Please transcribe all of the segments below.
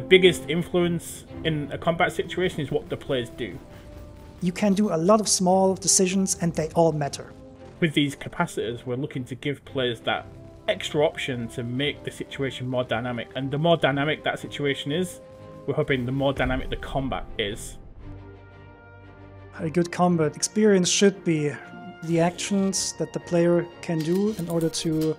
biggest influence in a combat situation is what the players do. You can do a lot of small decisions and they all matter. With these capacitors, we're looking to give players that extra option to make the situation more dynamic. And the more dynamic that situation is, we're hoping the more dynamic the combat is. A good combat experience should be the actions that the player can do in order to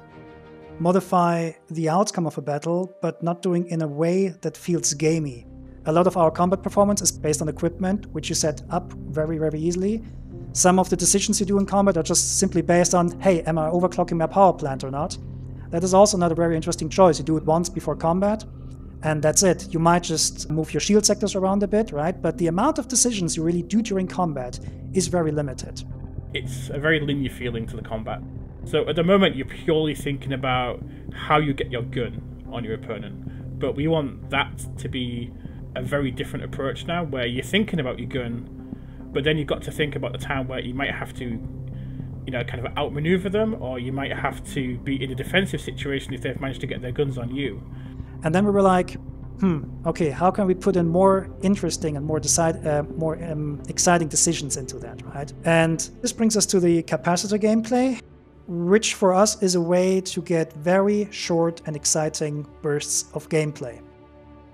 modify the outcome of a battle, but not doing in a way that feels gamey. A lot of our combat performance is based on equipment, which you set up very, very easily. Some of the decisions you do in combat are just simply based on, hey, am I overclocking my power plant or not? That is also not a very interesting choice. You do it once before combat, and that's it. You might just move your shield sectors around a bit, right? But the amount of decisions you really do during combat is very limited. It's a very linear feeling to the combat. So at the moment, you're purely thinking about how you get your gun on your opponent. But we want that to be a very different approach now, where you're thinking about your gun, but then you've got to think about the time where you might have to, you know, kind of outmaneuver them, or you might have to be in a defensive situation if they've managed to get their guns on you. And then we were like, okay, how can we put in more interesting and more exciting decisions into that, right? And this brings us to the capacitor gameplay, which for us is a way to get very short and exciting bursts of gameplay.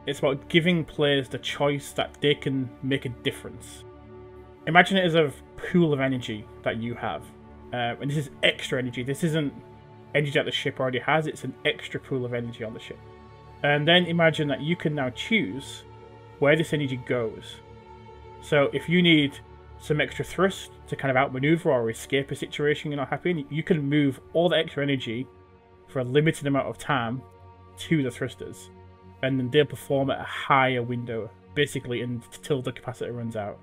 It's about giving players the choice that they can make a difference. Imagine it as a pool of energy that you have. And this is extra energy. This isn't energy that the ship already has, it's an extra pool of energy on the ship. And then imagine that you can now choose where this energy goes. So if you need some extra thrust to kind of outmaneuver or escape a situation you're not happy in, you can move all the extra energy for a limited amount of time to the thrusters. And then they'll perform at a higher window, basically until the capacitor runs out.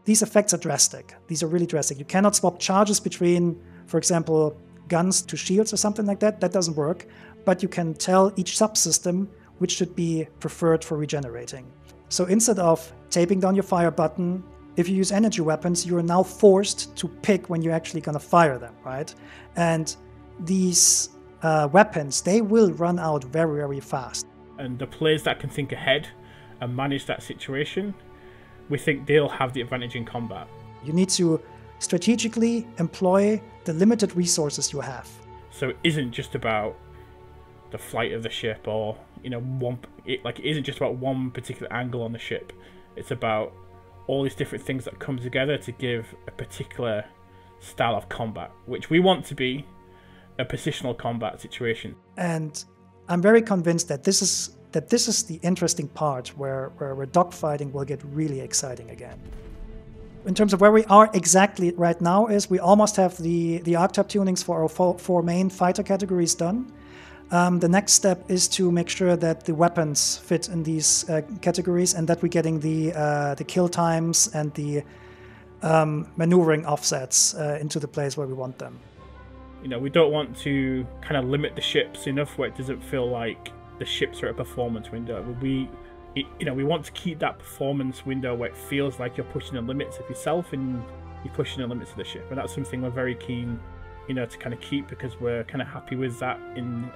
These effects are drastic. These are really drastic. You cannot swap charges between, for example, guns to shields or something like that. That doesn't work. But you can tell each subsystem which should be preferred for regenerating. So instead of taping down your fire button, if you use energy weapons, you are now forced to pick when you're actually going to fire them, right? And these weapons, they will run out very, very fast. And the players that can think ahead and manage that situation, we think they'll have the advantage in combat. You need to strategically employ the limited resources you have. So it isn't just about the flight of the ship, or you know, it isn't just about one particular angle on the ship. It's about all these different things that come together to give a particular style of combat, which we want to be a positional combat situation. And I'm very convinced that this is the interesting part where dogfighting will get really exciting again. In terms of where we are exactly right now is we almost have the archetype tunings for our four main fighter categories done. The next step is to make sure that the weapons fit in these categories and that we're getting the kill times and the maneuvering offsets into the place where we want them. You know, we don't want to kind of limit the ships enough where it doesn't feel like the ships are at a performance window. We want to keep that performance window where it feels like you're pushing the limits of yourself and you're pushing the limits of the ship, and that's something we're very keen, you know, to kind of keep, because we're kind of happy with that in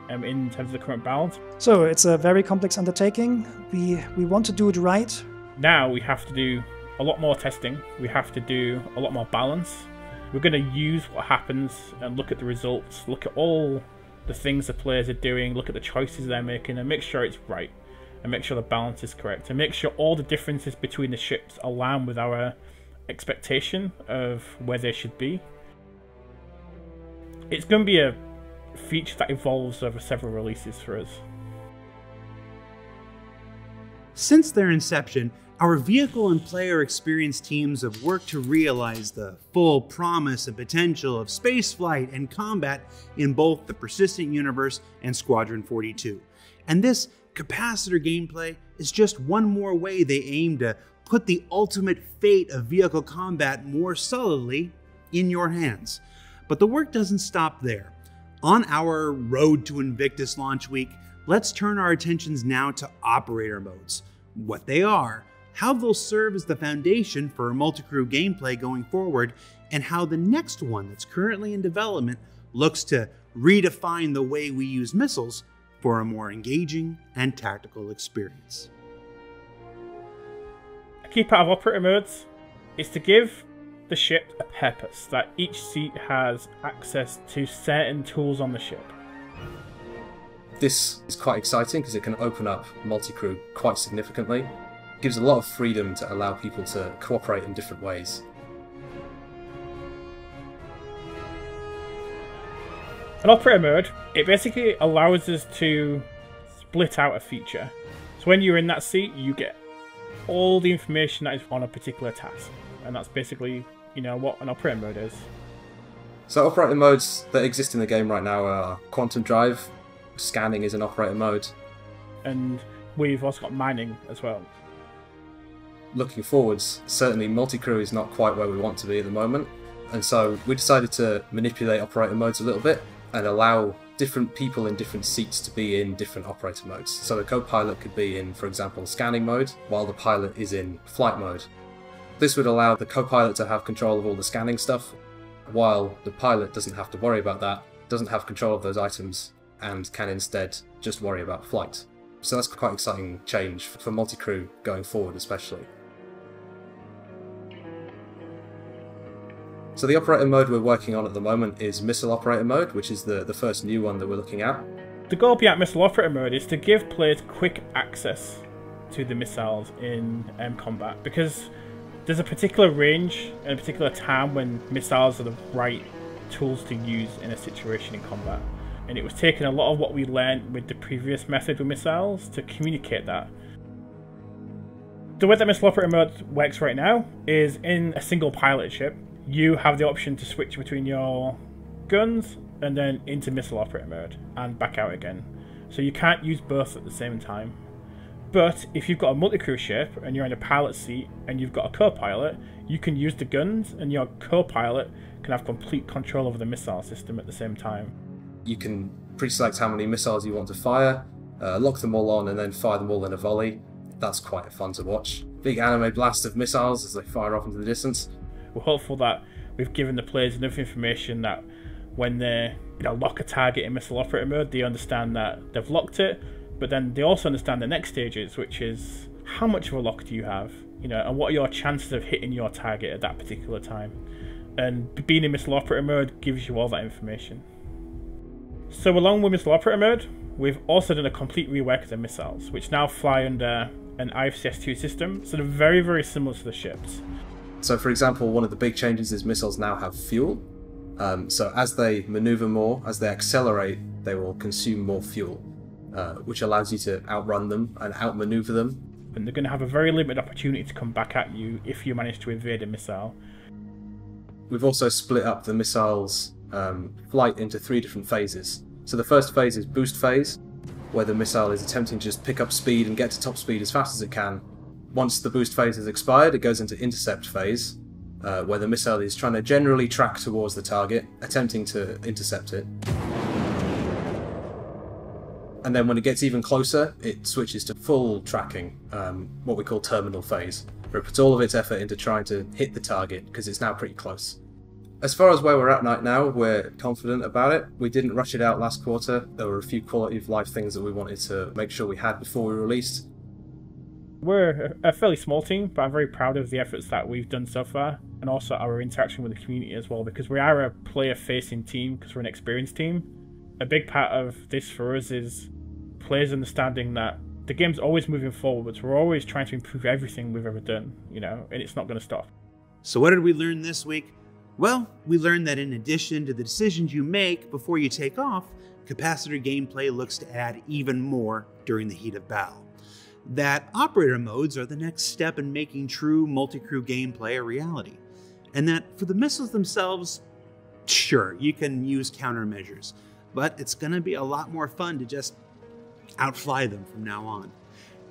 terms of the current balance. So it's a very complex undertaking. We want to do it right. Now we have to do a lot more testing. We have to do a lot more balance. We're going to use what happens and look at the results, look at all the things the players are doing, look at the choices they're making, and make sure it's right, and make sure the balance is correct, and make sure all the differences between the ships align with our expectation of where they should be. It's going to be a feature that evolves over several releases for us. Since their inception, our vehicle and player experience teams have worked to realize the full promise and potential of spaceflight and combat in both the Persistent Universe and Squadron 42. And this capacitor gameplay is just one more way they aim to put the ultimate fate of vehicle combat more solidly in your hands. But the work doesn't stop there. On our Road to Invictus launch week, let's turn our attentions now to operator modes, what they are, how they'll serve as the foundation for multi-crew gameplay going forward, and how the next one that's currently in development looks to redefine the way we use missiles for a more engaging and tactical experience. A key part of operator modes is to give the ship a purpose, that each seat has access to certain tools on the ship. This is quite exciting because it can open up multi-crew quite significantly. It gives a lot of freedom to allow people to cooperate in different ways. An operator mode, it basically allows us to split out a feature. So when you're in that seat, you get all the information that is on a particular task. And that's basically, you know, what an operator mode is. So operator modes that exist in the game right now are quantum drive, scanning is an operator mode. And we've also got mining as well. Looking forwards, certainly multi-crew is not quite where we want to be at the moment. And so we decided to manipulate operator modes a little bit and allow different people in different seats to be in different operator modes. So the co-pilot could be in, for example, scanning mode, while the pilot is in flight mode. This would allow the co-pilot to have control of all the scanning stuff, while the pilot doesn't have to worry about that, doesn't have control of those items, and can instead just worry about flight. So that's quite an exciting change for multi-crew going forward especially. So the operator mode we're working on at the moment is missile operator mode, which is the first new one that we're looking at. The goal behind missile operator mode is to give players quick access to the missiles in combat, because there's a particular range and a particular time when missiles are the right tools to use in a situation in combat. And it was taking a lot of what we learned with the previous method with missiles to communicate that. The way that missile operator mode works right now is in a single pilot ship, you have the option to switch between your guns and then into missile operator mode and back out again. So you can't use both at the same time. But if you've got a multi-crew ship and you're in a pilot seat and you've got a co-pilot, you can use the guns and your co-pilot can have complete control over the missile system at the same time. You can pre-select how many missiles you want to fire, lock them all on and then fire them all in a volley. That's quite fun to watch. Big anime blast of missiles as they fire off into the distance. We're hopeful that we've given the players enough information that when they lock a target in missile operator mode, they understand that they've locked it, but then they also understand the next stages, which is how much of a lock do you have, and what are your chances of hitting your target at that particular time. And being in missile operator mode gives you all that information. So along with missile operator mode, we've also done a complete rework of the missiles, which now fly under an IFCS2 system, so they're very, very similar to the ships. So for example, one of the big changes is missiles now have fuel. So as they maneuver more, as they accelerate, they will consume more fuel, which allows you to outrun them and outmaneuver them. And they're going to have a very limited opportunity to come back at you if you manage to evade a missile. We've also split up the missile's flight into 3 different phases. So the first phase is boost phase, where the missile is attempting to just pick up speed and get to top speed as fast as it can. Once the boost phase has expired, it goes into intercept phase, where the missile is trying to generally track towards the target, attempting to intercept it. And then when it gets even closer, it switches to full tracking, what we call terminal phase, where it puts all of its effort into trying to hit the target, because it's now pretty close. As far as where we're at right now, we're confident about it. We didn't rush it out last quarter. There were a few quality of life things that we wanted to make sure we had before we released. We're a fairly small team, but I'm very proud of the efforts that we've done so far, and also our interaction with the community as well, because we are a player-facing team, because we're an experienced team. A big part of this for us is players understanding that the game's always moving forward, so we're always trying to improve everything we've ever done, and it's not going to stop. So what did we learn this week? Well, we learned that in addition to the decisions you make before you take off, capacitor gameplay looks to add even more during the heat of battle. That operator modes are the next step in making true multi-crew gameplay a reality. And that for the missiles themselves, sure, you can use countermeasures, but it's going to be a lot more fun to just outfly them from now on.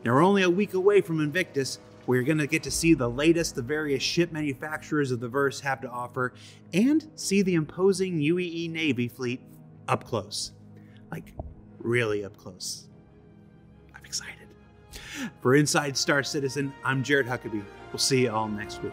Now we're only a week away from Invictus, where you're going to get to see the latest the various ship manufacturers of the verse have to offer, and see the imposing UEE Navy fleet up close. Like, really up close. I'm excited. For Inside Star Citizen, I'm Jared Huckaby. We'll see you all next week.